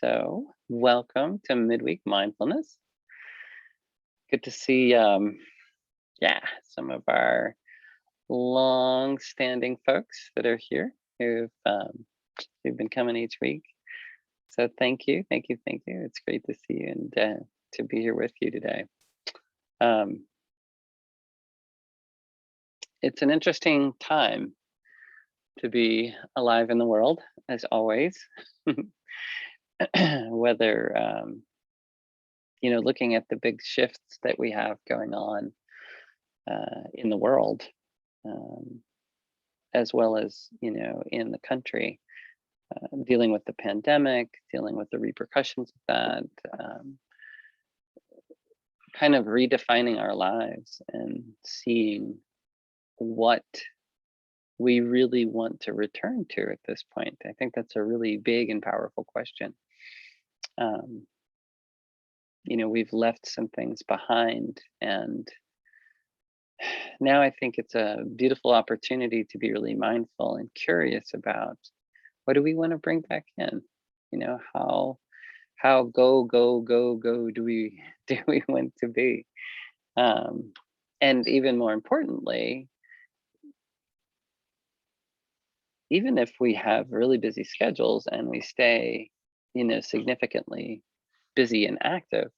So, welcome to Midweek Mindfulness. Good to see, some of our long-standing folks that are here who've been coming each week. So, thank you, thank you, thank you. It's great to see you and to be here with you today. Um, it's an interesting time to be alive in the world, as always. Whether looking at the big shifts that we have going on in the world, um, as well as in the country, dealing with the pandemic, dealing with the repercussions of that, kind of redefining our lives and seeing what we really want to return to at this point. I think that's a really big and powerful question. We've left some things behind, and now I think it's a beautiful opportunity to be really mindful and curious about what do we want to bring back in. How go do we want to be, and even more importantly, even if we have really busy schedules and we stay significantly busy and active,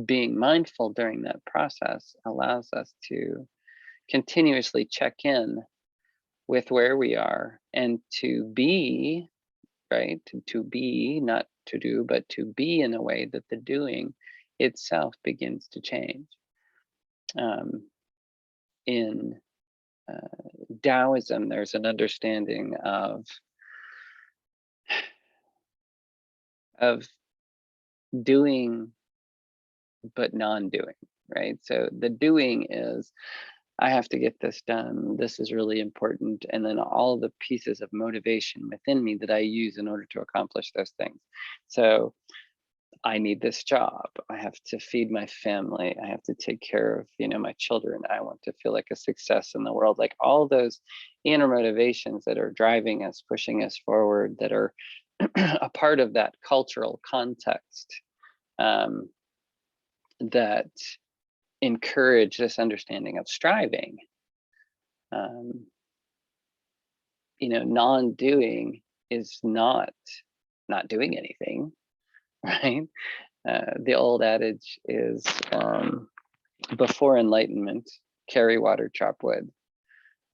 being mindful during that process allows us to continuously check in with where we are and to be, right? To be, not to do, but to be in a way that the doing itself begins to change. In Taoism, there's an understanding of doing but non-doing, right? So the doing is, I have to get this done, this is really important, and then all the pieces of motivation within me that I use in order to accomplish those things. So I need this job, I have to feed my family, I have to take care of my children, I want to feel like a success in the world, like all those inner motivations that are driving us, pushing us forward, that are a part of that cultural context, that encourage this understanding of striving. Non-doing is not doing anything, right? The old adage is, before enlightenment, carry water, chop wood.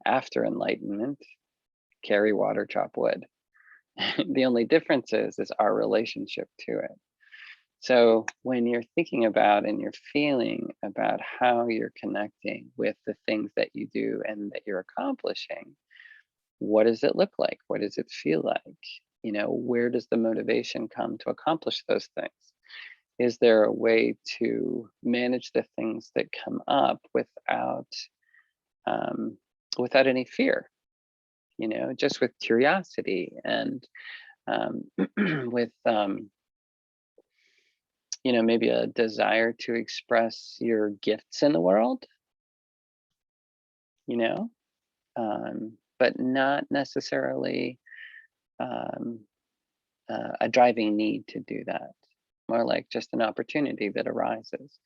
After enlightenment, carry water, chop wood. The only difference is our relationship to it. So when you're thinking about and you're feeling about how you're connecting with the things that you do and that you're accomplishing, what does it look like? What does it feel like? Where does the motivation come to accomplish those things? Is there a way to manage the things that come up without any fear? Just with curiosity and with maybe a desire to express your gifts in the world, but not necessarily a driving need to do that, more like just an opportunity that arises.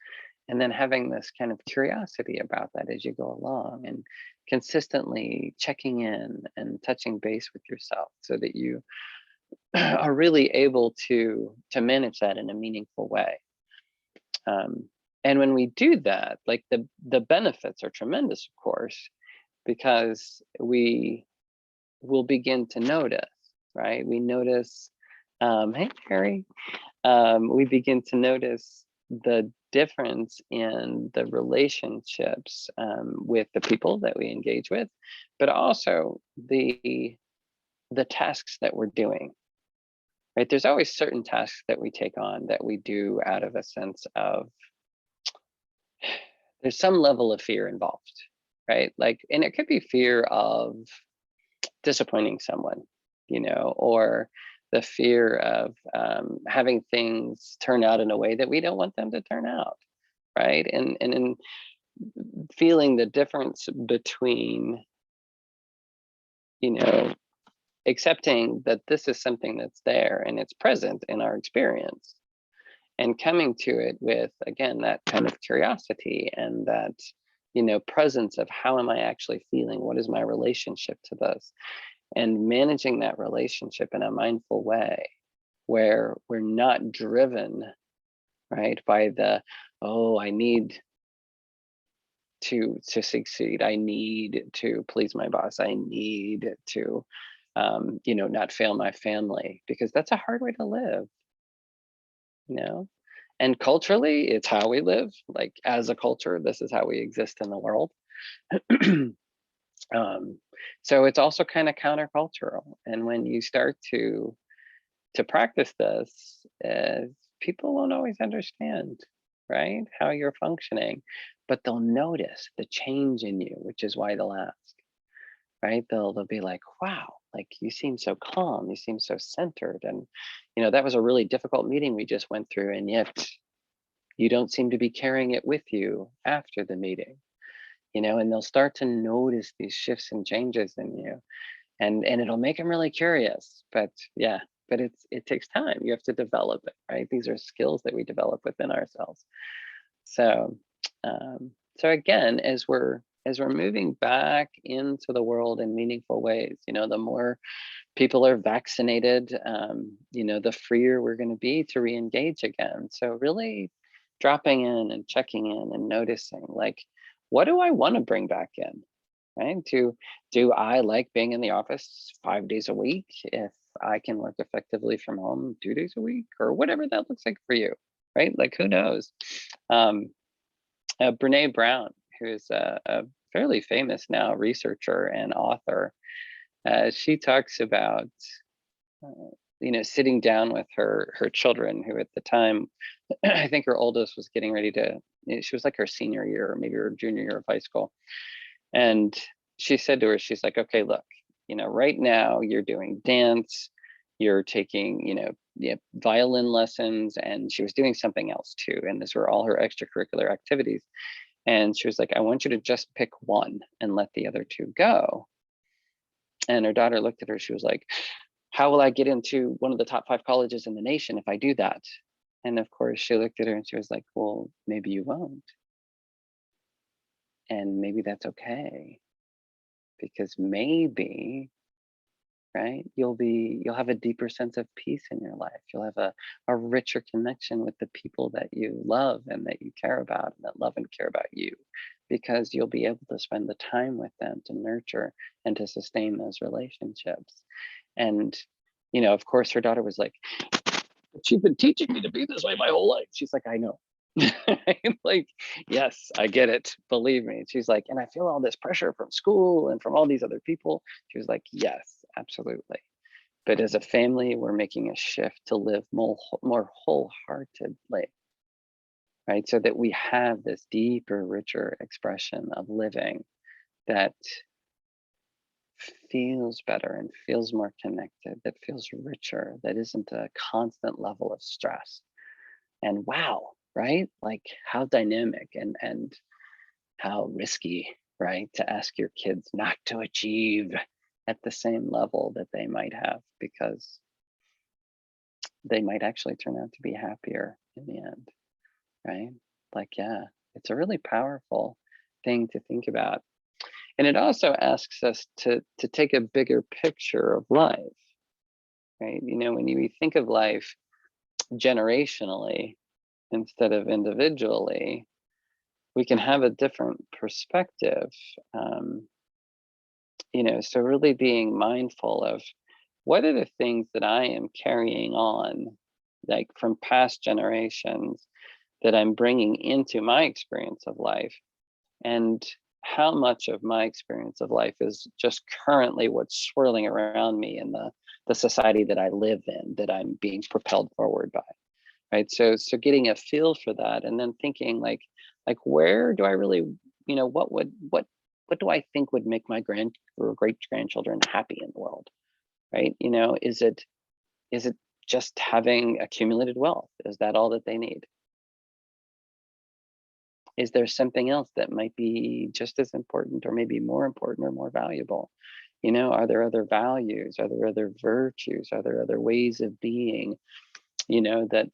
And then having this kind of curiosity about that as you go along, and consistently checking in and touching base with yourself so that you are really able to manage that in a meaningful way. And when we do that, like the benefits are tremendous, of course, because we will begin to notice, right? We notice, hey, Harry, we begin to notice the difference in the relationships with the people that we engage with, but also the tasks that we're doing, right? There's always certain tasks that we take on that we do out of a sense of, there's some level of fear involved, right? Like, and it could be fear of disappointing someone, or the fear of having things turn out in a way that we don't want them to turn out, right? And in feeling the difference between, accepting that this is something that's there and it's present in our experience, and coming to it with, again, that kind of curiosity and that, presence of how am I actually feeling? What is my relationship to this? And managing that relationship in a mindful way where we're not driven, right, by the, oh, I need to succeed. I need to please my boss. I need to, not fail my family, because that's a hard way to live, you know? And culturally, it's how we live. Like, as a culture, this is how we exist in the world. um, so it's also kind of countercultural. And when you start to practice this, people won't always understand, right, how you're functioning, but they'll notice the change in you, which is why they'll ask, right? They'll be like, wow, like you seem so calm, you seem so centered, and that was a really difficult meeting we just went through, and yet you don't seem to be carrying it with you after the meeting, and they'll start to notice these shifts and changes in you, and it'll make them really curious. But yeah, but it takes time. You have to develop it, right? These are skills that we develop within ourselves. So so again, as we're moving back into the world in meaningful ways, the more people are vaccinated, the freer we're going to be to re-engage again. So really dropping in and checking in and noticing, like, what do I want to bring back in? Right? Do I like being in the office 5 days a week if I can work effectively from home 2 days a week, or whatever that looks like for you, right? Like, who knows? Um, Brene Brown, who is a fairly famous now researcher and author, she talks about sitting down with her children, who at the time, I think her oldest was getting ready to, she was like her senior year or maybe her junior year of high school. And she said to her, she's like, okay, look, right now you're doing dance, you're taking, violin lessons, and she was doing something else too. And these were all her extracurricular activities. And she was like, I want you to just pick one and let the other two go. And her daughter looked at her, she was like, how will I get into one of the top 5 colleges in the nation if I do that? And of course, she looked at her and she was like, well, maybe you won't. And maybe that's okay, because maybe, right, you'll have a deeper sense of peace in your life. You'll have a richer connection with the people that you love and that you care about, and that love and care about you, because you'll be able to spend the time with them to nurture and to sustain those relationships. And of course, her daughter was like, she's been teaching me to be this way my whole life. She's like, I know. Like, yes, I get it, believe me. She's like, and I feel all this pressure from school and from all these other people. She was like, yes, absolutely. But as a family, we're making a shift to live more wholeheartedly, right? So that we have this deeper, richer expression of living that feels better and feels more connected, that feels richer, that isn't a constant level of stress. And wow, right? Like, how dynamic and how risky, right? To ask your kids not to achieve at the same level that they might have, because they might actually turn out to be happier in the end, right? Like, yeah, it's a really powerful thing to think about. And it also asks us to take a bigger picture of life, right? When you think of life generationally instead of individually, we can have a different perspective. So really being mindful of, what are the things that I am carrying on, like from past generations, that I'm bringing into my experience of life, and how much of my experience of life is just currently what's swirling around me in the society that I live in, that I'm being propelled forward by, right? So getting a feel for that, and then thinking like where do I really, what do I think would make my grand or great grandchildren happy in the world, right? Is it just having accumulated wealth? Is that all that they need? Is there something else that might be just as important, or maybe more important or more valuable? Are there other values? Are there other virtues? Are there other ways of being, that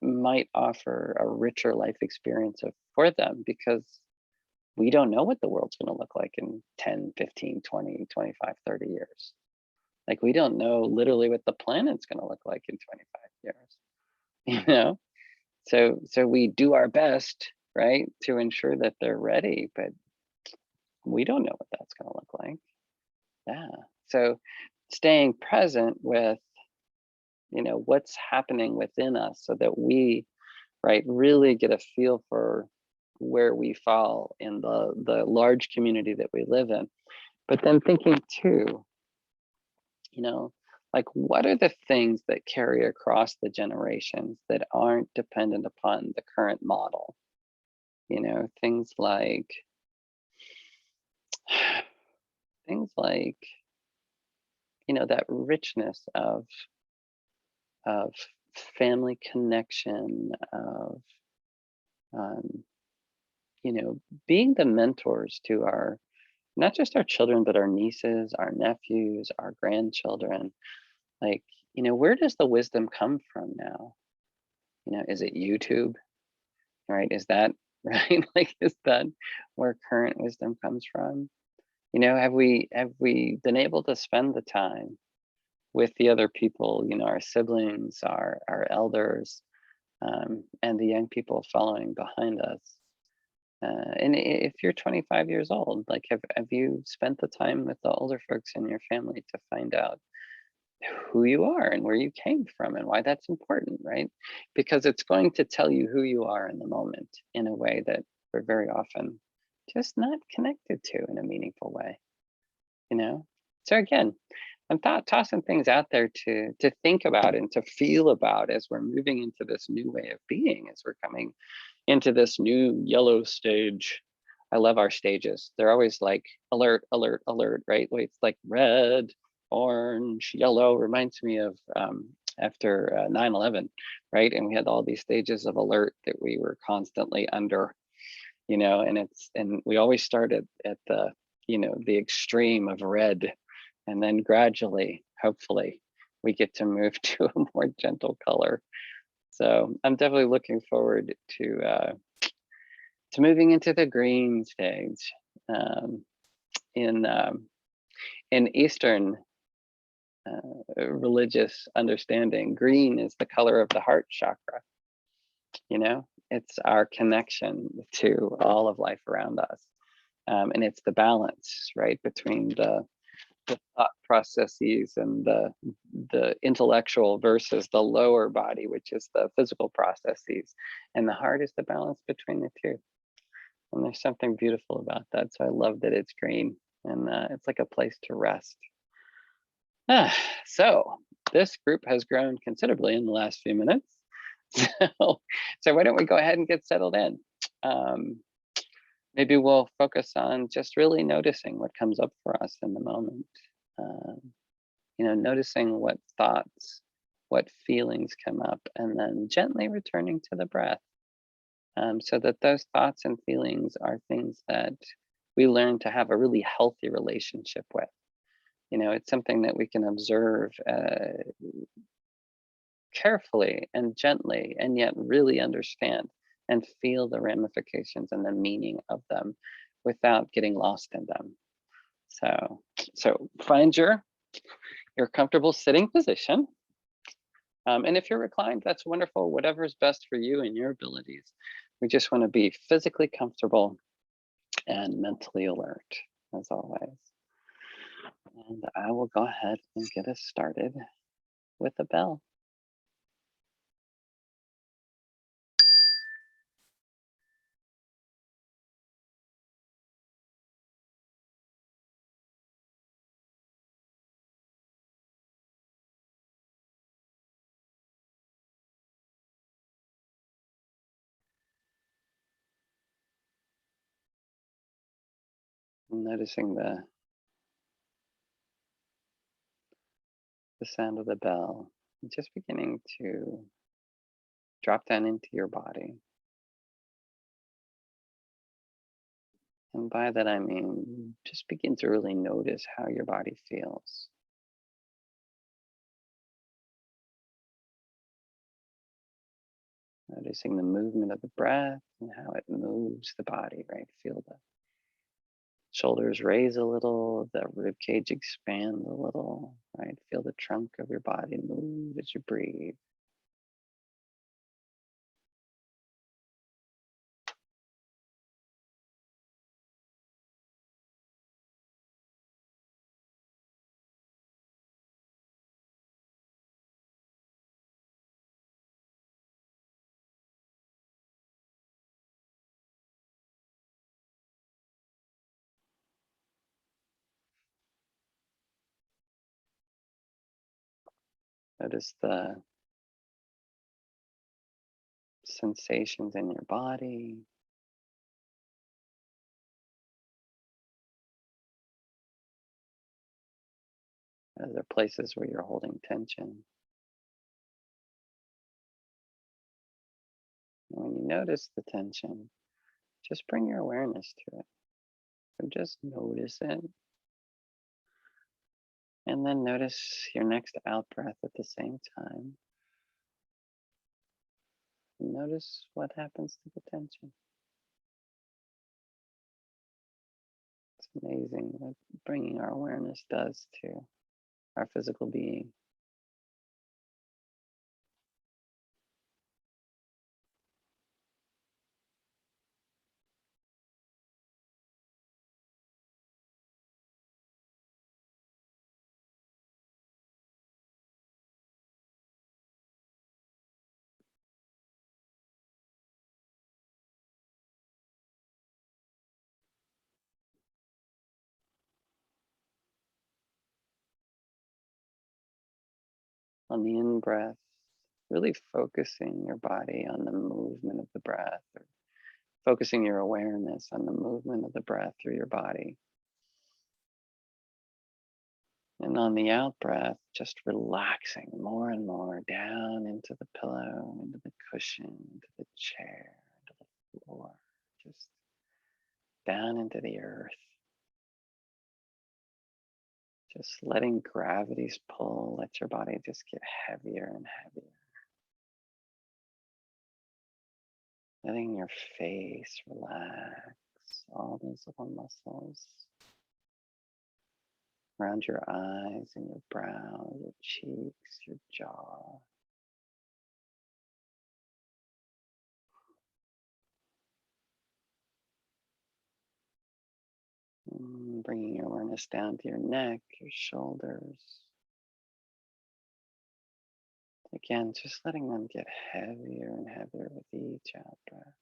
might offer a richer life experience for them? Because we don't know what the world's going to look like in 10, 15, 20, 25, 30 years. Like, we don't know literally what the planet's going to look like in 25 years, you know? So we do our best, right, to ensure that they're ready, but we don't know what that's going to look like. Yeah. So staying present with, what's happening within us so that we, right, really get a feel for where we fall in the large community that we live in. But then thinking too, you know, like, what are the things that carry across the generations that aren't dependent upon the current model? Things like things like, that richness of family connection, of um, being the mentors to our, not just our children, but our nieces, our nephews, our grandchildren. Like, where does the wisdom come from now? Is it YouTube? Right? Is that right? Like, is that where current wisdom comes from? Have we been able to spend the time with the other people, our siblings, our elders, and the young people following behind us? And if you're 25 years old, like, have you spent the time with the older folks in your family to find out who you are and where you came from and why that's important, right? Because it's going to tell you who you are in the moment in a way that we're very often just not connected to in a meaningful way, you know? So again, I'm tossing things out there to think about and to feel about as we're moving into this new way of being, as we're coming into this new yellow stage. I love our stages. They're always like alert, alert, alert, right? Wait, it's like red, orange, yellow. Reminds me of after 9/11, right? And we had all these stages of alert that we were constantly under, and we always started at the extreme of red, and then gradually, hopefully, we get to move to a more gentle color. So I'm definitely looking forward to moving into the green stage. Um, in Eastern religious understanding, green is the color of the heart chakra. It's our connection to all of life around us, and it's the balance, right, between the thought processes and the intellectual versus the lower body, which is the physical processes, and the heart is the balance between the two. And there's something beautiful about that. So I love that it's green, and it's like a place to rest. So this group has grown considerably in the last few minutes. So why don't we go ahead and get settled in? Maybe we'll focus on just really noticing what comes up for us in the moment. Um, Noticing what thoughts, what feelings come up, and then gently returning to the breath. So that those thoughts and feelings are things that we learn to have a really healthy relationship with. It's something that we can observe carefully and gently, and yet really understand and feel the ramifications and the meaning of them without getting lost in them. So find your comfortable sitting position. And if you're reclined, that's wonderful, whatever is best for you and your abilities. We just want to be physically comfortable and mentally alert, as always. And I will go ahead and get us started with a bell. Noticing the sound of the bell, just beginning to drop down into your body. And by that I mean just begin to really notice how your body feels. Noticing the movement of the breath and how it moves the body, right? Feel the shoulders raise a little, the rib cage expand a little, right? Feel the trunk of your body move as you breathe. Notice the sensations in your body. Are there places where you're holding tension? And when you notice the tension, just bring your awareness to it. So just notice it. And then notice your next out breath at the same time. Notice what happens to the tension. It's amazing what bringing our awareness does to our physical being. On the in breath, really focusing your body on the movement of the breath, or focusing your awareness on the movement of the breath through your body. And on the out breath, just relaxing more and more down into the pillow, into the cushion, into the chair, into the floor, just down into the earth. Just letting gravity's pull, let your body just get heavier and heavier. Letting your face relax, all those little muscles around your eyes and your brow, your cheeks, your jaw. Bringing your awareness down to your neck, your shoulders. Again, just letting them get heavier and heavier with each out breath.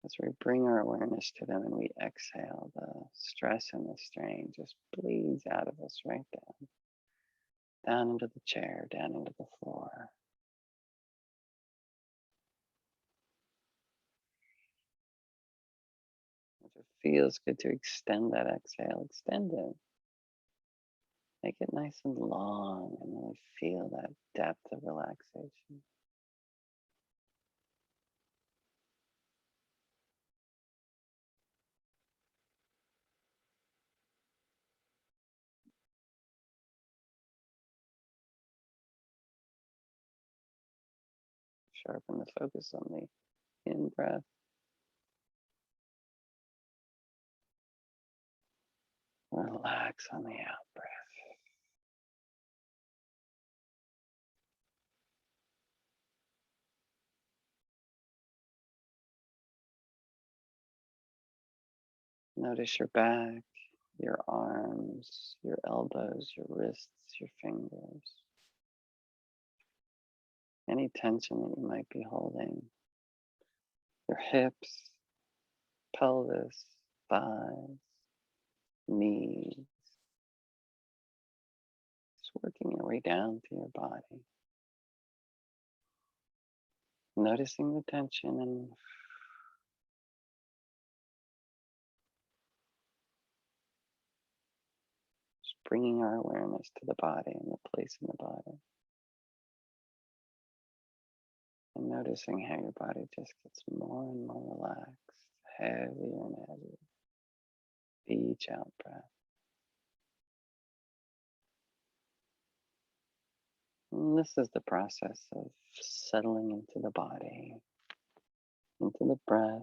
As we bring our awareness to them and we exhale, the stress and the strain just bleeds out of us right down. Down into the chair, down into the floor. If it feels good to extend that exhale, extend it. Make it nice and long and really feel that depth of relaxation. Sharpen the focus on the in breath. Relax on the out breath. Notice your back, your arms, your elbows, your wrists, your fingers. Any tension that you might be holding. Your hips, pelvis, thighs, knees. Just working your way down to your body. Noticing the tension and just bringing our awareness to the body and the place in the body. And noticing how your body just gets more and more relaxed, heavier and heavier. Each out breath. And this is the process of settling into the body, into the breath,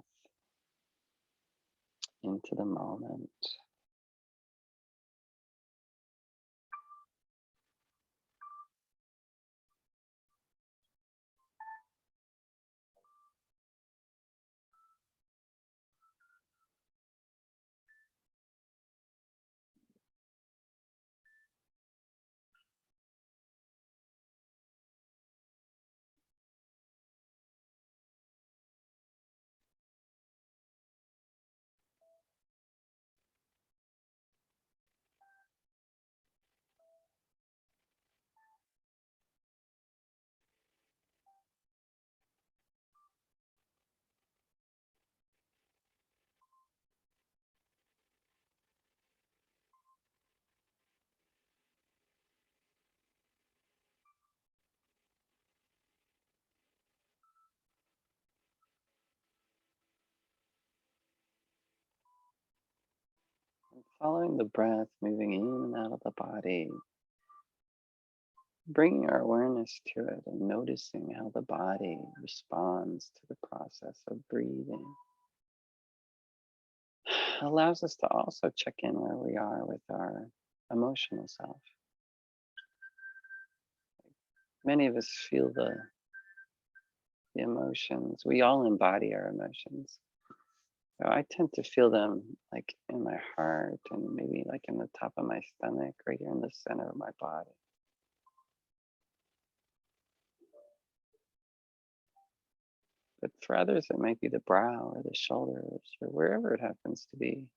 into the moment. And following the breath, moving in and out of the body, bringing our awareness to it and noticing how the body responds to the process of breathing allows us to also check in where we are with our emotional self. Many of us feel the emotions. We all embody our emotions. So I tend to feel them like in my heart and maybe like in the top of my stomach, right here in the center of my body. But for others, it might be the brow or the shoulders or wherever it happens to be.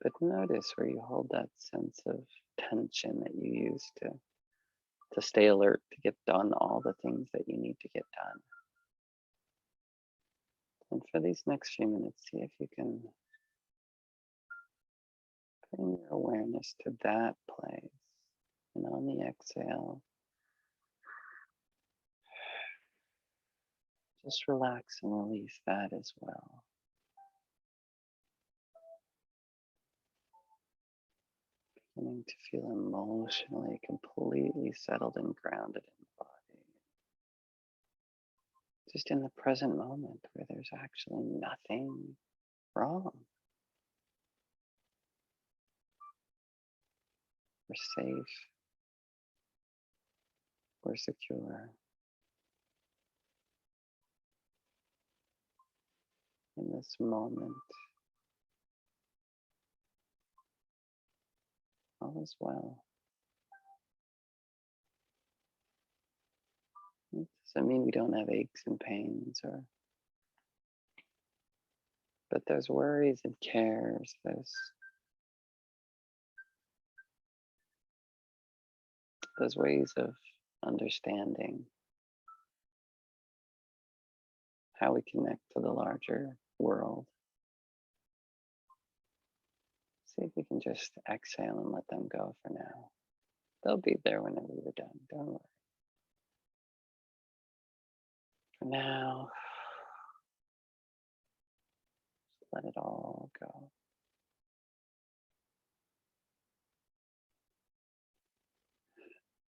But notice where you hold that sense of tension that you use to stay alert, to get done all the things that you need to get done. And for these next few minutes, see if you can bring your awareness to that place. And on the exhale, just relax and release that as well. Beginning to feel emotionally completely settled and grounded in the body. Just in the present moment where there's actually nothing wrong. We're safe. We're secure. In this moment, all is well. It doesn't mean we don't have aches and pains but those worries and cares, those ways of understanding how we connect to the larger world. See if we can just exhale and let them go for now. They'll be there whenever we're done. Don't worry. For now, just let it all go.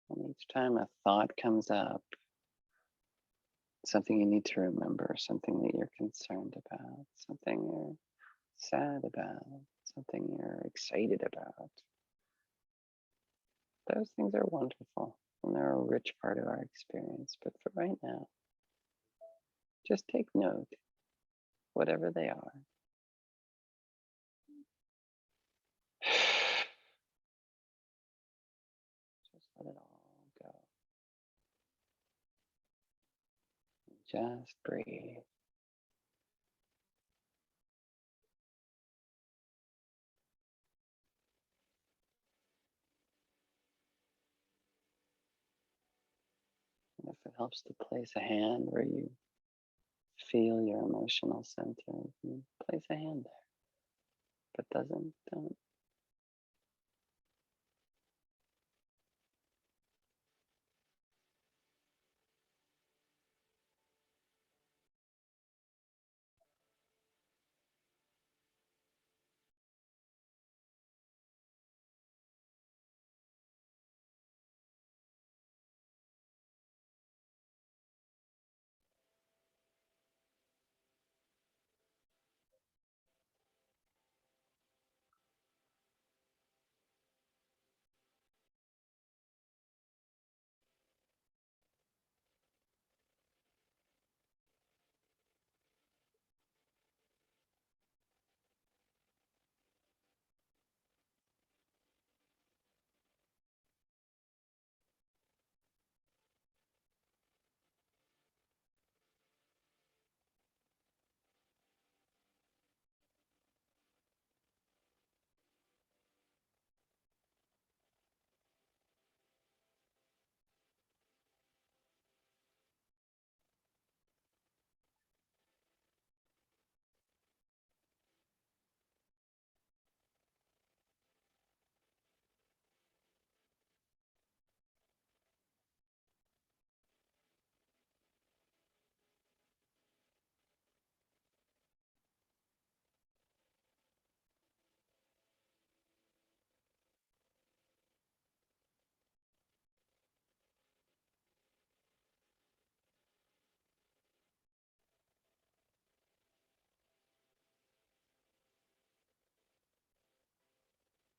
And each time a thought comes up, something you need to remember, something that you're concerned about, something you're sad about, something you're excited about. Those things are wonderful and they're a rich part of our experience. But for right now, just take note, whatever they are. Just let it all go. Just breathe. And if it helps to place a hand where you feel your emotional center, you can place a hand there. But don't.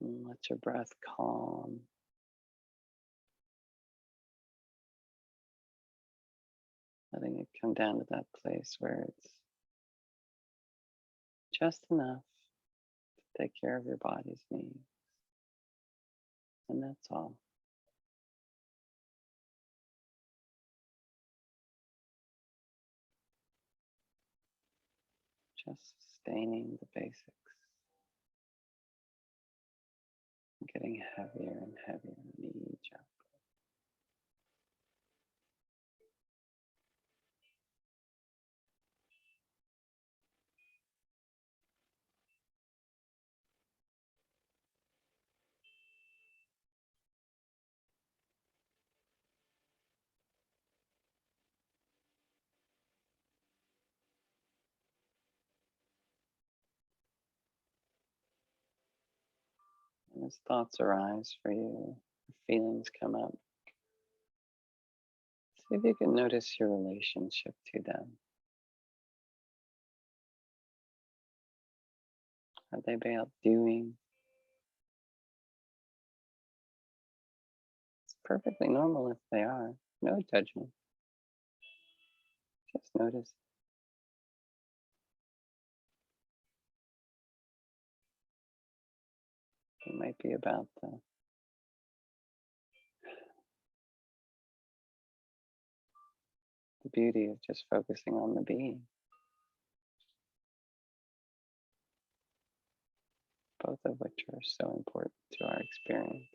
And let your breath calm. Letting it come down to that place where it's just enough to take care of your body's needs. And that's all. Just sustaining the basics. Getting heavier and heavier in each up. And as thoughts arise for you, feelings come up, see if you can notice your relationship to them. Are they about doing? It's perfectly normal if they are. No judgment. Just notice. It might be about the beauty of just focusing on the being. Both of which are so important to our experience.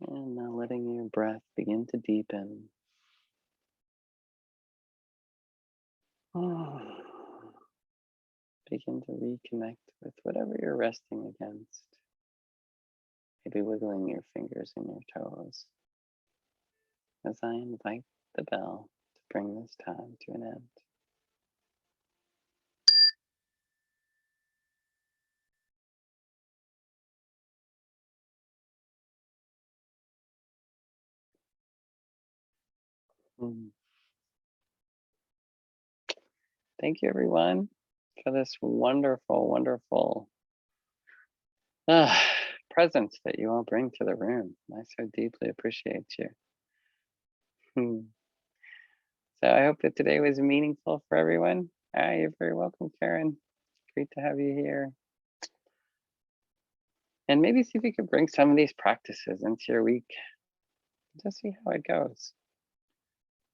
And now letting your breath begin to deepen. Begin to reconnect with whatever you're resting against. Maybe wiggling your fingers and your toes as I invite the bell to bring this time to an end. Mm. Thank you, everyone, for this wonderful, wonderful uh, presence that you all bring to the room. I so deeply appreciate you. Hmm. So I hope that today was meaningful for everyone. You're very welcome, Karen. Great to have you here. And maybe see if you could bring some of these practices into your week. Just see how it goes.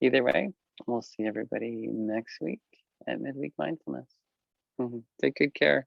Either way, we'll see everybody next week at Midweek Mindfulness. Take good care.